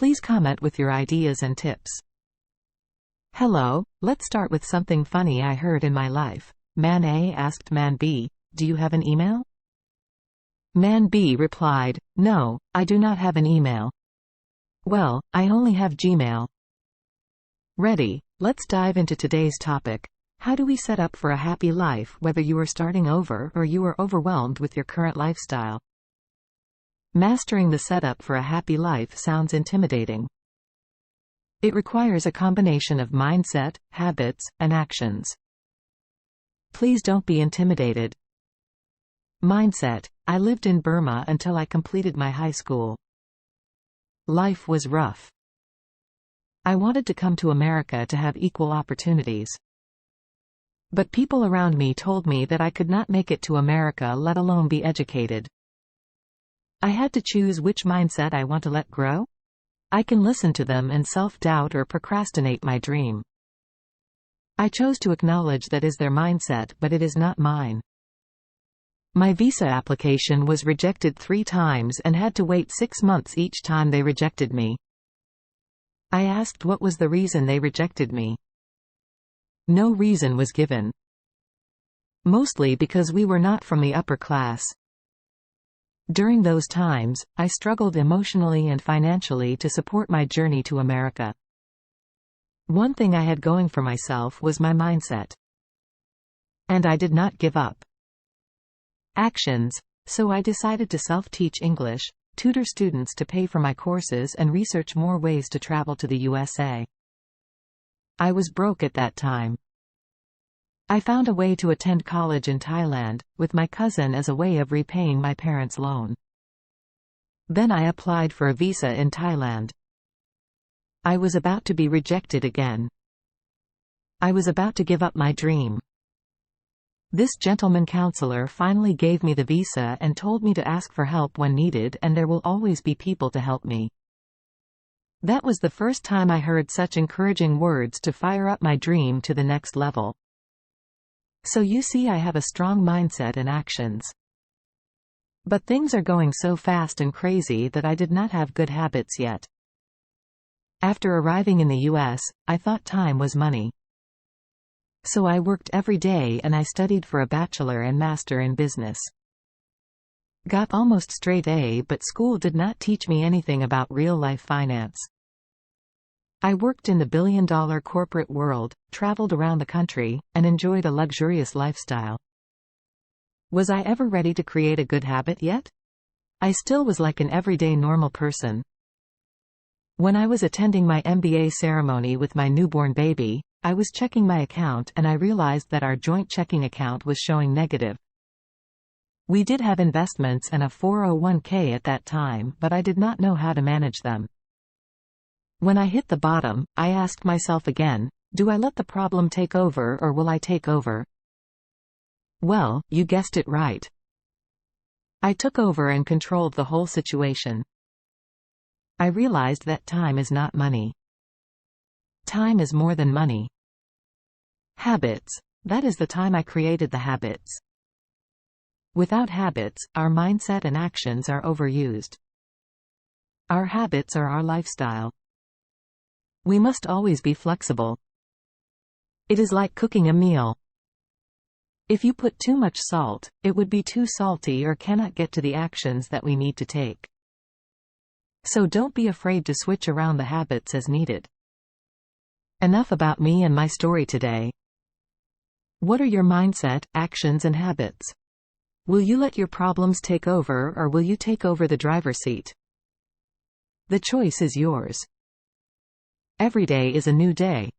Please comment with your ideas and tips. Hello, let's start with something funny I heard in my life. Man A asked Man B, "Do you have an email?" Man B replied, "No, I do not have an email." "Well, I only have Gmail." Ready? Let's dive into today's topic. How do we set up for a happy life, whether you are starting over or you are overwhelmed with your current lifestyle? Mastering the setup for a happy life sounds intimidating. It requires a combination of mindset, habits, and actions. Please don't be intimidated. Mindset. I lived in Burma until I completed my high school. Life was rough. I wanted to come to America to have equal opportunities. But people around me told me that I could not make it to America, let alone be educated. I had to choose which mindset I want to let grow. I can listen to them and self-doubt or procrastinate my dream. I chose to acknowledge that is their mindset, but it is not mine. My visa application was rejected 3 times and had to wait 6 months each time they rejected me. I asked what was the reason they rejected me. No reason was given. Mostly because we were not from the upper class. During those times, I struggled emotionally and financially to support my journey to America. One thing I had going for myself was my mindset. And I did not give up. Actions. So I decided to self-teach English, tutor students to pay for my courses, and research more ways to travel to the USA. I was broke at that time. I found a way to attend college in Thailand, with my cousin as a way of repaying my parents' loan. Then I applied for a visa in Thailand. I was about to be rejected again. I was about to give up my dream. This gentleman counselor finally gave me the visa and told me to ask for help when needed, and there will always be people to help me. That was the first time I heard such encouraging words to fire up my dream to the next level. So you see, I have a strong mindset and actions. But things are going so fast and crazy that I did not have good habits yet. After arriving in the US, I thought time was money. So I worked every day and I studied for a bachelor and master in business. Got almost straight A, but school did not teach me anything about real-life finance. I worked in the billion-dollar corporate world, traveled around the country, and enjoyed a luxurious lifestyle. Was I ever ready to create a good habit yet? I still was like an everyday normal person. When I was attending my MBA ceremony with my newborn baby, I was checking my account and I realized that our joint checking account was showing negative. We did have investments and a 401k at that time, but I did not know how to manage them. When I hit the bottom, I asked myself again, do I let the problem take over or will I take over? Well, you guessed it right. I took over and controlled the whole situation. I realized that time is not money. Time is more than money. Habits. That is the time I created the habits. Without habits, our mindset and actions are overused. Our habits are our lifestyle. We must always be flexible. It is like cooking a meal. If you put too much salt, it would be too salty or cannot get to the actions that we need to take. So don't be afraid to switch around the habits as needed. Enough about me and my story today. What are your mindset, actions, and habits? Will you let your problems take over or will you take over the driver's seat? The choice is yours. Every day is a new day.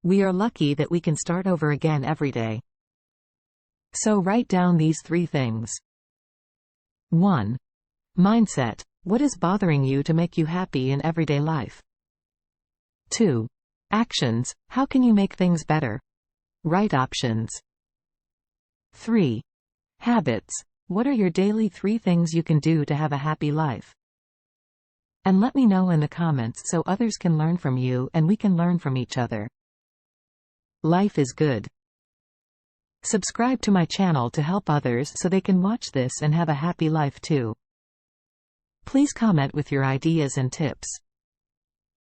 We are lucky that we can start over again every day. So write down these 3 things. 1. Mindset. What is bothering you to make you happy in everyday life? 2. Actions. How can you make things better? Write options. 3. Habits. What are your daily 3 things you can do to have a happy life? And let me know in the comments so others can learn from you and we can learn from each other. Life is good. Subscribe to my channel to help others so they can watch this and have a happy life too. Please comment with your ideas and tips.